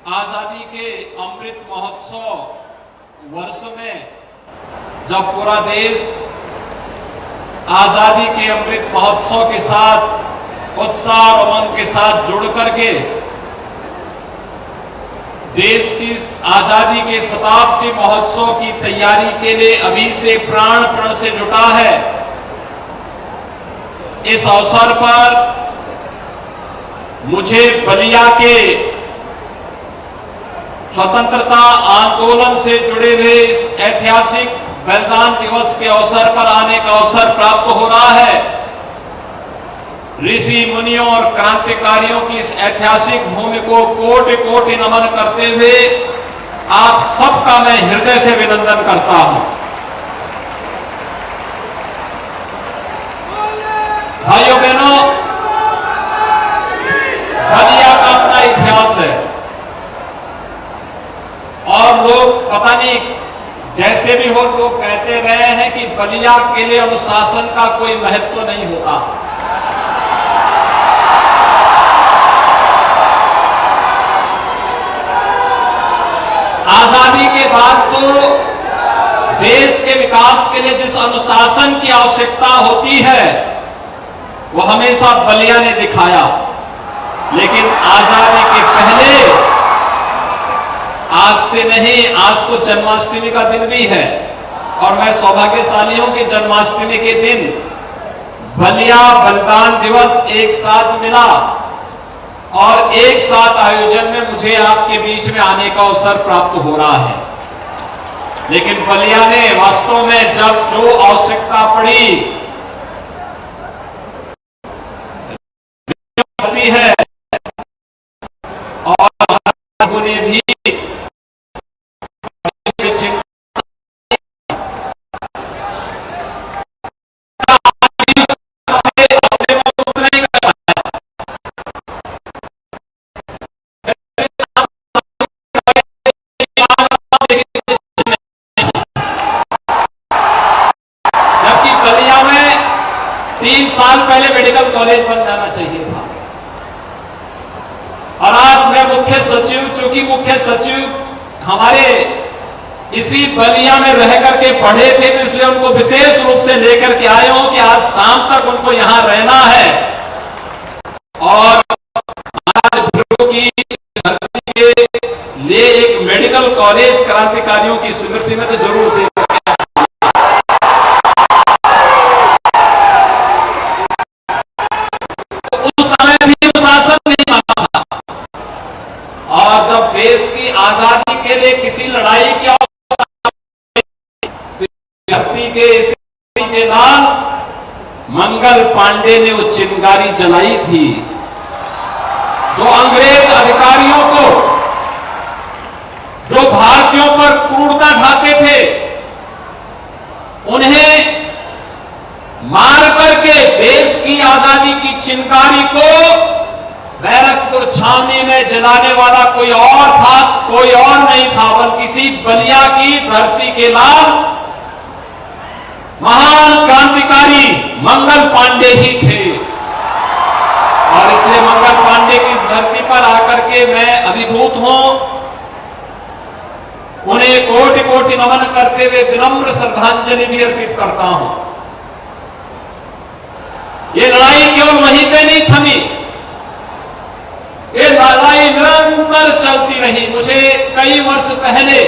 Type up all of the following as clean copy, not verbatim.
आजादी के अमृत महोत्सव वर्ष में जब पूरा देश आजादी के अमृत महोत्सव के साथ उत्साह और उमंग के साथ जुड़ करके देश की आजादी के शताब्दी महोत्सव की तैयारी के लिए अभी से प्राण प्रण से जुटा है, इस अवसर पर मुझे बलिया के स्वतंत्रता आंदोलन से जुड़े हुए इस ऐतिहासिक बलिदान दिवस के अवसर पर आने का अवसर प्राप्त हो रहा है। ऋषि मुनियों और क्रांतिकारियों की इस ऐतिहासिक भूमि को कोटि कोटि नमन करते हुए आप सबका मैं हृदय से अभिनंदन करता हूं। भाइयों बहनों, बलिया का अपना इतिहास है और लोग पता नहीं जैसे भी हो लोग कहते रहे हैं कि बलिया के लिए अनुशासन का कोई महत्व नहीं होता। आजादी के बाद तो देश के विकास के लिए जिस अनुशासन की आवश्यकता होती है वो हमेशा बलिया ने दिखाया, लेकिन आजादी के पहले आज से नहीं, आज तो जन्माष्टमी का दिन भी है और मैं सौभाग्यशाली हूं कि जन्माष्टमी के दिन बलिया बलिदान दिवस एक साथ मिला और एक साथ आयोजन में मुझे आपके बीच में आने का अवसर प्राप्त हो रहा है। लेकिन बलिया ने वास्तव में जब जो आवश्यकता पड़ी है और ने भी जबकि बलिया में 3 साल पहले मेडिकल कॉलेज बन जाना चाहिए था और आज मैं मुख्य सचिव, चूंकि मुख्य सचिव हमारे इसी बलिया में रह करके पढ़े थे तो इसलिए उनको विशेष रूप से लेकर के आए हूं कि आज शाम तक उनको यहां रहना है और आज गुरु की धरती के लिए एक मेडिकल कॉलेज क्रांतिकारियों की स्मृति में तो जरूर दे। देश की आजादी के लिए किसी लड़ाई की धरती के लाल मंगल पांडे ने वो चिंगारी जलाई थी जो अंग्रेज अधिकारियों को, जो भारतीयों पर क्रूरता ढाते थे, उन्हें मार करके देश की आजादी की चिंगारी को बैरकपुर छावनी में जलाने वाला कोई और था, कोई और नहीं था बल्कि किसी बलिया की धरती के लाल महान क्रांतिकारी मंगल पांडे ही थे। और इसलिए मंगल पांडे की इस धरती पर आकर के मैं अभिभूत हूं, उन्हें कोटि कोटि नमन करते हुए विनम्र श्रद्धांजलि भी अर्पित करता हूं। ये लड़ाई केवल वहीं पे नहीं थमी, ये लड़ाई निरंतर चलती रही। मुझे कई वर्ष पहले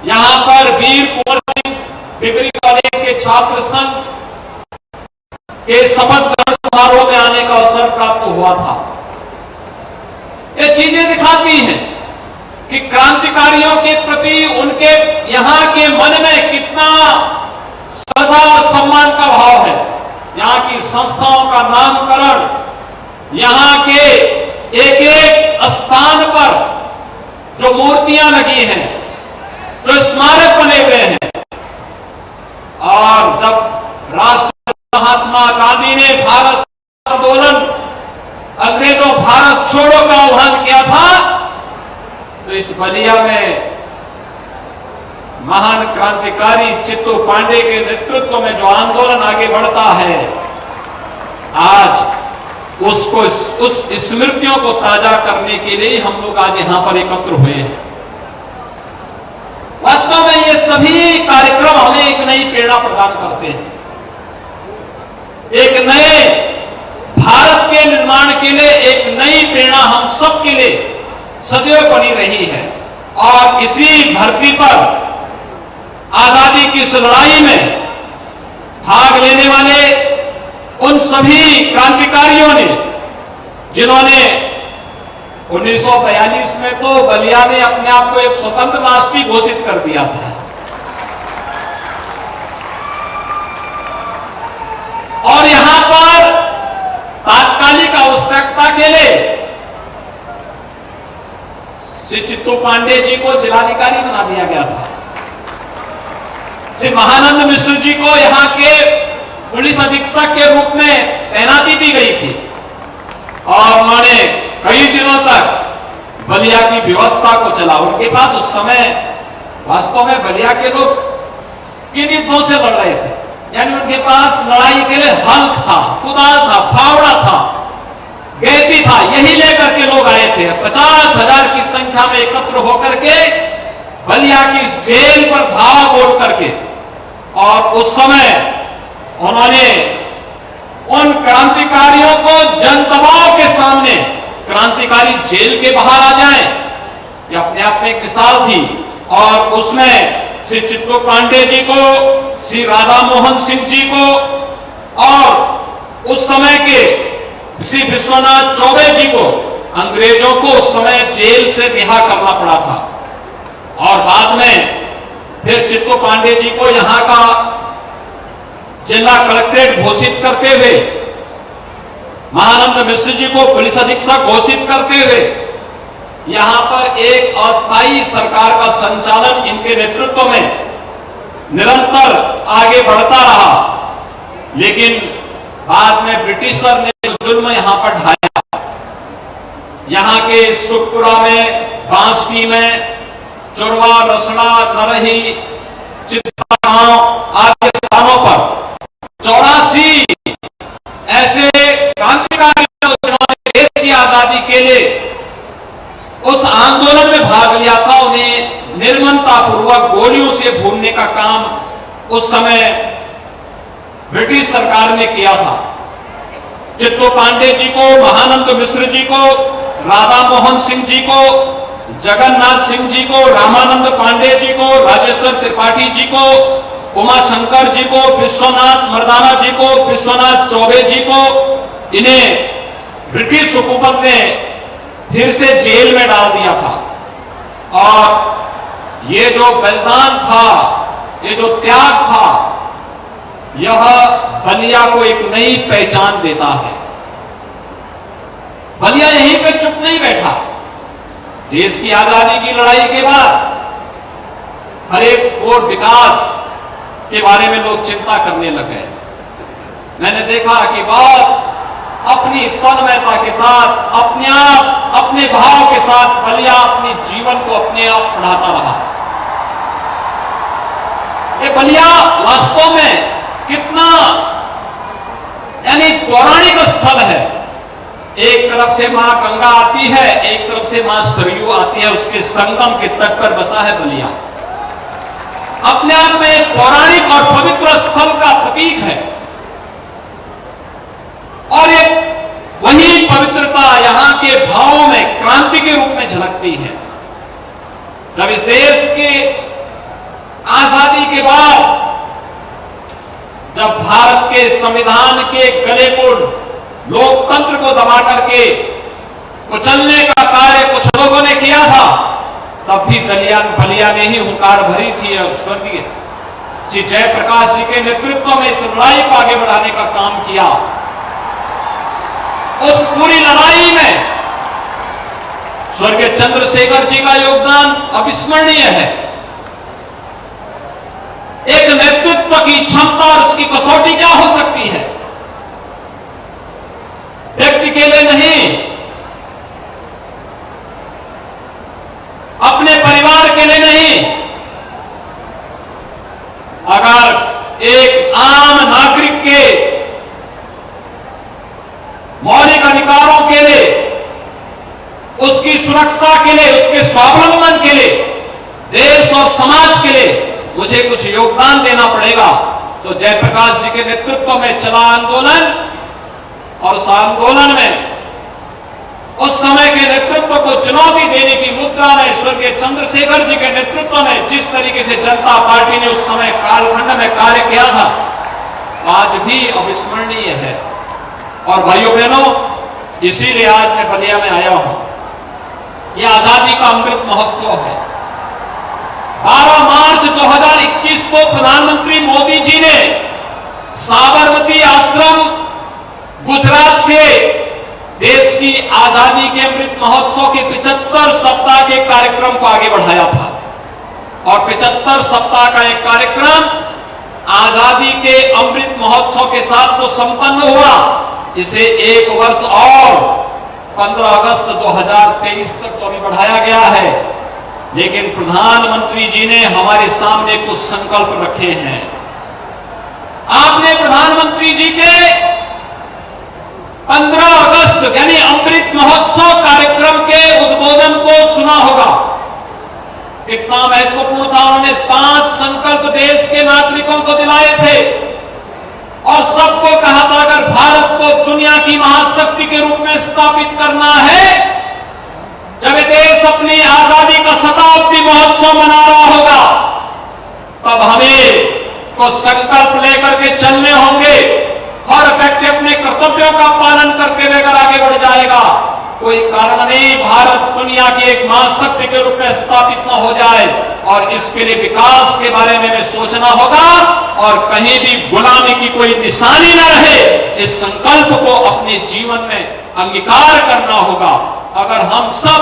यहां पर वीर कुंवर सिंह डिग्री कॉलेज के छात्र संघ के शपथ ग्रहण समारोह में आने का अवसर प्राप्त हुआ था। ये चीजें दिखाती हैं कि क्रांतिकारियों के प्रति उनके यहां के मन में कितना श्रद्धा और सम्मान का भाव है। यहां की संस्थाओं का नामकरण, यहां के एक एक स्थान पर जो मूर्तियां लगी हैं, जो स्मारक बने हुए हैं, और जब राष्ट्रपिता महात्मा गांधी ने भारत आंदोलन, अंग्रेजों भारत छोड़ो का आह्वान किया था, तो इस बलिया में महान क्रांतिकारी चित्तू पांडे के नेतृत्व में जो आंदोलन आगे बढ़ता है, आज उसको उस स्मृतियों को ताजा करने के लिए हम लोग आज यहां पर एकत्र हुए हैं। वास्तव में ये सभी कार्यक्रम हमें एक नई प्रेरणा प्रदान करते हैं, एक नए भारत के निर्माण के लिए एक नई प्रेरणा हम सब के लिए सदैव बनी रही है। और इसी धरती पर आजादी की इस लड़ाई में भाग लेने वाले उन सभी क्रांतिकारियों ने, जिन्होंने 1942 में तो बलिया ने अपने आप को एक स्वतंत्र राष्ट्र घोषित कर दिया था, और यहां पर तात्कालिक आवश्यकता के लिए श्री चित्तू पांडे जी को जिलाधिकारी बना दिया गया था। श्री महानंद मिश्र जी को यहां के पुलिस अधीक्षक के रूप में तैनाती दी गई थी, और उन्होंने कई दिनों तक बलिया की व्यवस्था को चला। उनके पास उस समय वास्तव में बलिया के लोग किन युद्धों से लड़ रहे थे, यानी उनके पास लड़ाई के लिए हल्क था, कुदाल था, फावड़ा था, गैती था, यही लेकर के लोग आए थे। 50,000 की संख्या में एकत्र होकर के बलिया की जेल पर धावा बोल करके, और उस समय उन्होंने उन क्रांतिकारियों को जनदबाव के सामने, क्रांतिकारी जेल के बाहर आ जाएं, यह अपने आप में एक मिसाल थी। और उसमें श्री चित्तू पांडे जी को, श्री राधा मोहन सिंह जी को, और उस समय के श्री विश्वनाथ चौबे जी को, अंग्रेजों को उस समय जेल से रिहा करना पड़ा था। और बाद में फिर चित्तू पांडे जी को यहां का जिला कलेक्ट्रेट घोषित करते हुए, महानंद मिश्र जी को पुलिस अधीक्षक घोषित करते हुए यहां पर एक अस्थायी सरकार का संचालन इनके नेतृत्व में निरंतर आगे बढ़ता रहा। लेकिन बाद में ब्रिटिशर ने जुल्म यहां पर ढाया। यहां के सुखपुरा में, बांसटी में, चुरवा, रसड़ा, नरही, चित्ता गांव आदि स्थानों पर 84 ऐसे क्रांतिकारी जिन्होंने देश की आजादी के लिए उस आंदोलन में भाग लिया था, उन्हें निर्ममता पूर्वक गोलियों से भूनने का काम उस समय ब्रिटिश सरकार ने किया था। चित्तू पांडे जी को, महानंद मिश्र जी को, राधा मोहन सिंह जी को, जगन्नाथ सिंह जी को, रामानंद पांडे जी को, राजेश्वर त्रिपाठी जी को, उमा शंकर जी को, विश्वनाथ मर्दाना जी को, विश्वनाथ चौबे जी को, इन्हें ब्रिटिश हुकूमत ने फिर से जेल में डाल दिया था। और ये जो बलिदान था, ये जो त्याग था, यह बलिया को एक नई पहचान देता है। बलिया यहीं पे चुप नहीं बैठा। देश की आजादी की लड़ाई के बाद हर एक और विकास के बारे में लोग चिंता करने लगे। मैंने देखा कि बहुत अपनी तन्मयता के साथ, अपने आप, अपने भाव के साथ बलिया अपने जीवन को अपने आप बढ़ाता रहा। ये बलिया वास्तव में कितना यानी पौराणिक स्थल है। एक तरफ से मां गंगा आती है, एक तरफ से मां सरयू आती है, उसके संगम के तट पर बसा है बलिया। अपने आप में एक पौराणिक और पवित्र स्थल का प्रतीक है, और एक वही पवित्रता यहां के भावों में क्रांति के रूप में झलकती है। जब इस देश के आजादी के बाद, जब भारत के संविधान के गले को, लोकतंत्र को दबा करके कुचलने का कार्य कुछ लोगों ने किया था, तब भी बलिया ने ही हुंकार भरी थी और स्वर्गीय श्री जयप्रकाश जी के नेतृत्व में इस लड़ाई को आगे बढ़ाने का काम किया। उस पूरी लड़ाई में स्वर्गीय चंद्रशेखर जी का योगदान अविस्मरणीय है। एक नेतृत्व की क्षमता और उसकी कसौटी क्या हो सकती है? व्यक्ति के लिए नहीं, अपने परिवार के लिए नहीं, अगर एक आम नागरिक के मौलिक सुरक्षा के लिए, उसके स्वावलंबन के लिए, देश और समाज के लिए मुझे कुछ योगदान देना पड़ेगा। तो जयप्रकाश जी के नेतृत्व में चला आंदोलन, और उस आंदोलन में उस समय के नेतृत्व को चुनौती देने की मुद्रा में स्वर्गीय चंद्रशेखर जी के नेतृत्व में जिस तरीके से जनता पार्टी ने उस समय कालखंड में कार्य किया था, आज भी अविस्मरणीय है। और भाइयों बहनों, इसीलिए आज मैं बलिया में आया हूं। यह आजादी का अमृत महोत्सव है। 12 मार्च 2021 को प्रधानमंत्री मोदी जी ने साबरमती आश्रम गुजरात से देश की आजादी के अमृत महोत्सव के 75 सप्ताह के कार्यक्रम को आगे बढ़ाया था। और 75 सप्ताह का एक कार्यक्रम आजादी के अमृत महोत्सव के साथ तो संपन्न हुआ, इसे 1 वर्ष और 15 अगस्त 2023 तक तो अभी बढ़ाया गया है। लेकिन प्रधानमंत्री जी ने हमारे सामने कुछ संकल्प रखे हैं। आपने प्रधानमंत्री जी के 15 अगस्त यानी अमृत महोत्सव कार्यक्रम के उद्बोधन को सुना होगा। कितना महत्वपूर्ण था। उन्होंने 5 संकल्प देश के नागरिकों को दिलाए थे और सबको कहा था, अगर भारत को दुनिया की महाशक्ति के रूप में स्थापित करना है, जब देश अपनी आजादी का शताब्दी महोत्सव मना रहा होगा, तब हमें को संकल्प लेकर के चलने होंगे। हर व्यक्ति अपने कर्तव्यों का पालन करते हुए अगर आगे बढ़ जाएगा, कोई कारण नहीं भारत दुनिया की एक महाशक्ति के रूप में स्थापित न हो जाए। और इसके लिए विकास के बारे में सोचना होगा और कहीं भी गुलामी की कोई निशानी न रहे, इस संकल्प को अपने जीवन में अंगीकार करना होगा। अगर हम सब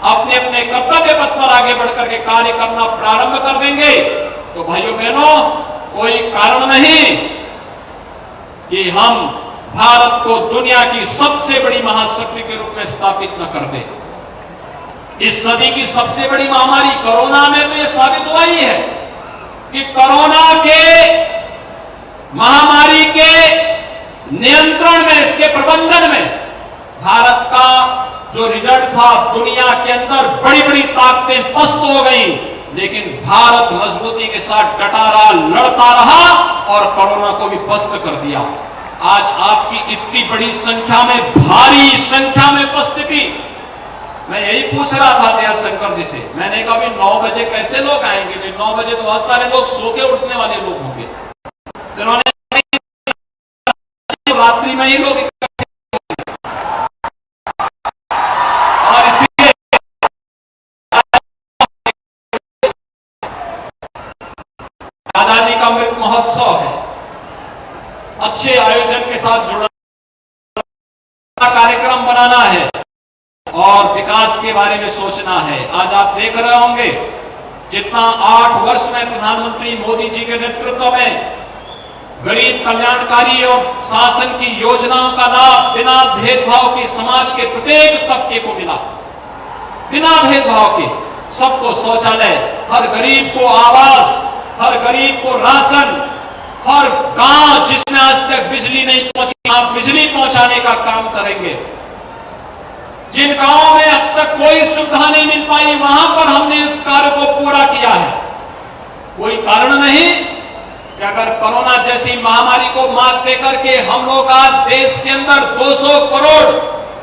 अपने अपने कर्तव्य पथ पर आगे बढ़कर के कार्य करना प्रारंभ कर देंगे, तो भाइयों बहनों, कोई कारण नहीं कि हम भारत को दुनिया की सबसे बड़ी महाशक्ति के रूप में स्थापित न कर दे। इस सदी की सबसे बड़ी महामारी कोरोना में तो यह साबित हुआ ही है कि कोरोना के महामारी के नियंत्रण में, इसके प्रबंधन में भारत का जो रिजल्ट था, दुनिया के अंदर बड़ी बड़ी ताकतें पस्त हो गई, लेकिन भारत मजबूती के साथ डटा रहा, लड़ता रहा और कोरोना को भी पस्त कर दिया। आज आपकी इतनी बड़ी संख्या में, भारी संख्या में उपस्थिति, मैं यही पूछ रहा था दया शंकर जी से। मैंने कहा, 9 बजे कैसे लोग आएंगे? 9 बजे तो बहुत सारे लोग सो के उठने वाले लोग होंगे। उन्होंने रात्रि में ही लोग, और इसीलिए आजादी का अमृत महोत्सव है। अच्छे आयोजन के साथ जुड़ा कार्यक्रम बनाना है और विकास के बारे में सोचना है। आज आप देख रहे होंगे, जितना 8 वर्ष में प्रधानमंत्री मोदी जी के नेतृत्व में गरीब कल्याणकारी और शासन की योजनाओं का लाभ बिना भेदभाव के समाज के प्रत्येक तबके को मिला। बिना भेदभाव के सबको शौचालय, हर गरीब को आवास, हर गरीब को राशन, हर गांव जिसमें आज तक बिजली नहीं पहुंची, आप बिजली पहुंचाने का काम करेंगे। जिन गांवों में अब तक कोई सुविधा नहीं मिल पाई, वहां पर हमने इस कार्य को पूरा किया है। कोई कारण नहीं कि अगर कोरोना जैसी महामारी को मात देकर के हम लोग आज देश के अंदर 200 करोड़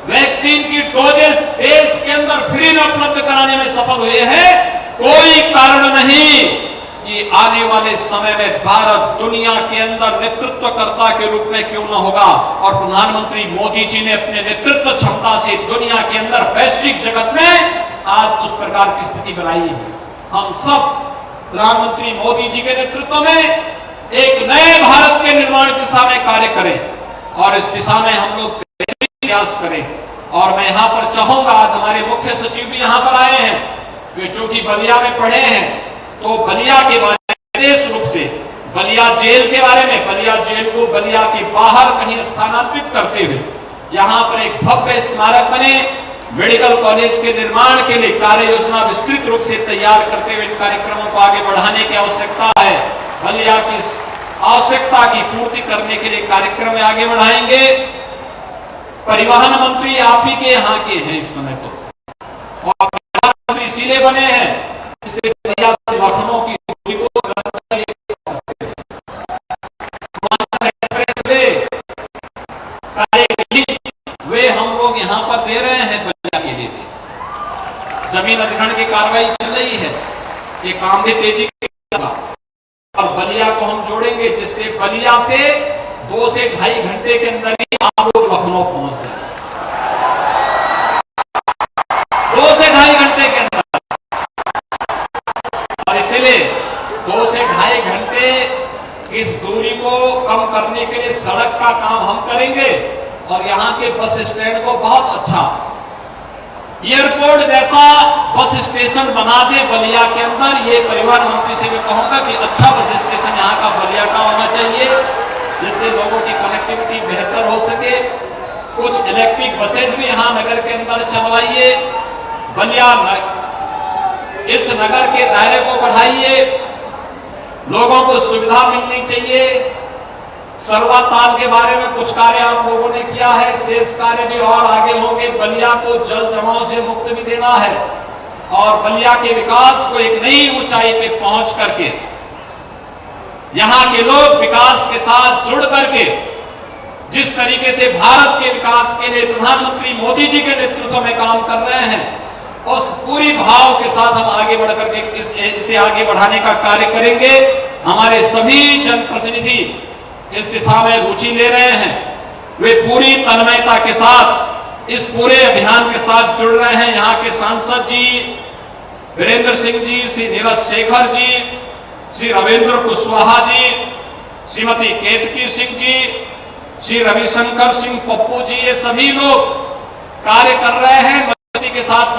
वैक्सीन की डोजेस देश के अंदर फ्री में उपलब्ध कराने में सफल हुए हैं। कोई कारण नहीं कि आने वाले समय में भारत दुनिया के अंदर नेतृत्वकर्ता के रूप में क्यों न होगा। और प्रधानमंत्री मोदी जी ने अपने नेतृत्व क्षमता से दुनिया के अंदर वैश्विक जगत में आज उस प्रकार की स्थिति बनाई है। हम सब प्रधानमंत्री मोदी जी के नेतृत्व में एक नए भारत के निर्माण की दिशा में कार्य करें और इस दिशा में हम लोग प्रयास करें। और मैं यहां पर चाहूंगा, आज हमारे मुख्य सचिव भी यहां पर आए हैं, वे जो कि बलिया में पढ़े हैं, तो बलिया के बारे में विशेष रूप से बलिया जेल के बारे में, बलिया जेल को बलिया के बाहर कहीं स्थानांतरित करते हुए यहां पर एक भव्य स्मारक बने, मेडिकल कॉलेज के निर्माण के लिए कार्य योजना विस्तृत रूप से तैयार करते हुए इन कार्यक्रमों को आगे बढ़ाने की आवश्यकता है। बलिया की आवश्यकता की पूर्ति करने के लिए कार्यक्रम आगे बढ़ाएंगे। परिवहन मंत्री आप ही के यहाँ के हैं इस समय तो, वे हम लोग यहां पर दे रहे हैं बलिया के लिए। जमीन अधिग्रहण की कार्रवाई चल रही है, ये काम भी तेजी से और बलिया को हम जोड़ेंगे, जिससे बलिया से 2 से 2.5 घंटे के अंदर ही आप लोग लखनऊ पहुंच जाए। 2 से 2.5 घंटे के अंदर, और इसलिए 2 से 2.5 घंटे इस दूरी को कम करने के लिए सड़क का काम हम करेंगे और यहां के बस स्टैंड को बहुत अच्छा एयरपोर्ट जैसा बस स्टेशन बना दे बलिया के अंदर। ये परिवहन मंत्री से भी कहूंगा कि अच्छा बस स्टेशन यहां का बलिया का होना चाहिए, जिससे लोगों की कनेक्टिविटी बेहतर हो सके। कुछ इलेक्ट्रिक बसेज भी यहां नगर के अंदर चलवाइए, बलिया इस नगर के दायरे को बढ़ाइए, लोगों को सुविधा मिलनी चाहिए। सरवा ताल के बारे में कुछ कार्य आप लोगों ने किया है, शेष कार्य भी और आगे होंगे। बलिया को जल जमाव से मुक्त भी देना है और बलिया के विकास को एक नई ऊंचाई पे पहुंच करके यहां के लोग विकास के साथ जुड़ करके जिस तरीके से भारत के विकास के लिए प्रधानमंत्री मोदी जी के नेतृत्व में काम कर रहे हैं, उस पूरी भाव के साथ हम आगे बढ़ करके इसे आगे बढ़ाने का कार्य करेंगे। हमारे सभी जनप्रतिनिधि इस दिशा में रुचि ले रहे हैं, वे पूरी तन्मयता के साथ इस पूरे अभियान के साथ जुड़ रहे हैं। यहाँ के सांसद जी वीरेंद्र सिंह जी, श्री नीरज शेखर जी, श्री रविंद्र कुशवाहा जी, श्रीमती केतकी सिंह जी, श्री रविशंकर सिंह पप्पू जी, ये सभी लोग कार्य कर रहे हैं, मजबूती के साथ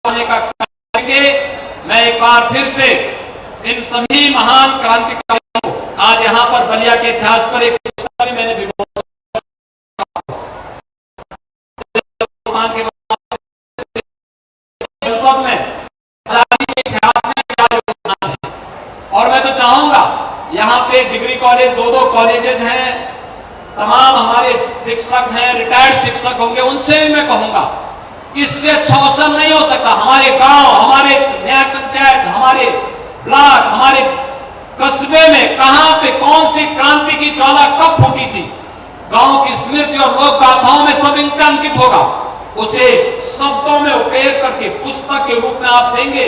का करेंगे। मैं एक बार फिर से इन सभी महान क्रांतिकारियों को आज यहां पर बलिया के इतिहास पर एक मैंने में आजादी के इतिहास में क्या योगदान है। और मैं तो चाहूंगा यहां पे डिग्री कॉलेज 2 कॉलेजेस हैं, तमाम हमारे शिक्षक हैं, रिटायर्ड शिक्षक होंगे, उनसे भी मैं कहूंगा इससे अच्छा अवसर नहीं हो सकता। हमारे गांव, हमारे न्याय पंचायत, हमारे ब्लॉक, हमारे कस्बे में कहां पे कौन सी क्रांति की ज्वाला कब फूटी थी, गांव की स्मृति और लोक गाथाओं में सब इनका अंकित होगा। उसे शब्दों में उकेर करके पुस्तक के रूप में आप देंगे,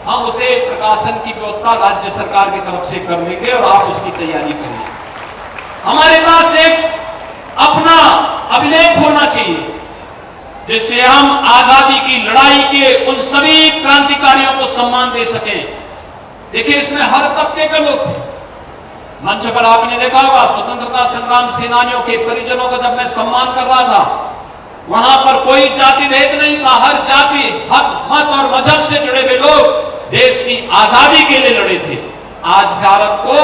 हम उसे प्रकाशन की व्यवस्था राज्य सरकार की तरफ से कर लेंगे और आप उसकी तैयारी करिए। हमारे पास एक अपना अभिलेख होना चाहिए जिससे हम आजादी की लड़ाई के उन सभी क्रांतिकारियों को सम्मान दे सकें। देखिए, इसमें हर तबके के लोग थे। मंच पर आपने देखा होगा स्वतंत्रता संग्राम सेनानियों के परिजनों का जब मैं सम्मान कर रहा था, वहां पर कोई जाति भेद नहीं था। हर जाति, मत और मजहब से जुड़े हुए लोग देश की आजादी के लिए लड़े थे। आज भारत को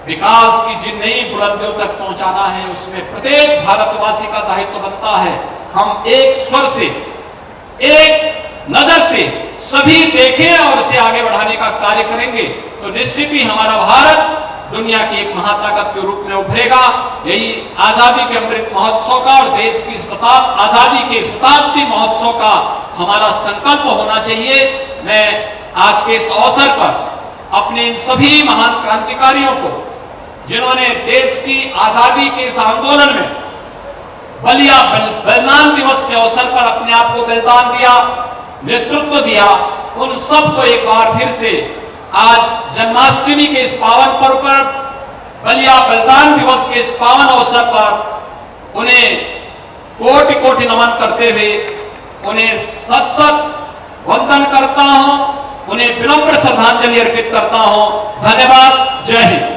विकास की जिन नई बुलंदियों तक पहुंचाना है, उसमें प्रत्येक भारतवासी का दायित्व बनता है। हम एक स्वर से, एक नजर से सभी देखें और उसे आगे बढ़ाने का कार्य करेंगे तो निश्चित ही हमारा भारत दुनिया की एक महाताकत के रूप में उभरेगा। यही आजादी के अमृत महोत्सव का और देश की आजादी के शताब्दी महोत्सव का हमारा संकल्प होना चाहिए। मैं आज के इस अवसर पर अपने इन सभी महान क्रांतिकारियों को, जिन्होंने देश की आजादी के इस आंदोलन में बलिया बलिदान दिवस के अवसर पर अपने आप को बलिदान दिया, नेतृत्व दिया, उन सबको एक बार फिर से आज जन्माष्टमी के इस पावन पर्व पर, बलिया बलिदान दिवस के इस पावन अवसर पर उन्हें कोटि कोटि नमन करते हुए उन्हें सत सत वंदन करता हूं, उन्हें विनम्र श्रद्धांजलि अर्पित करता हूं। धन्यवाद। जय हिंद।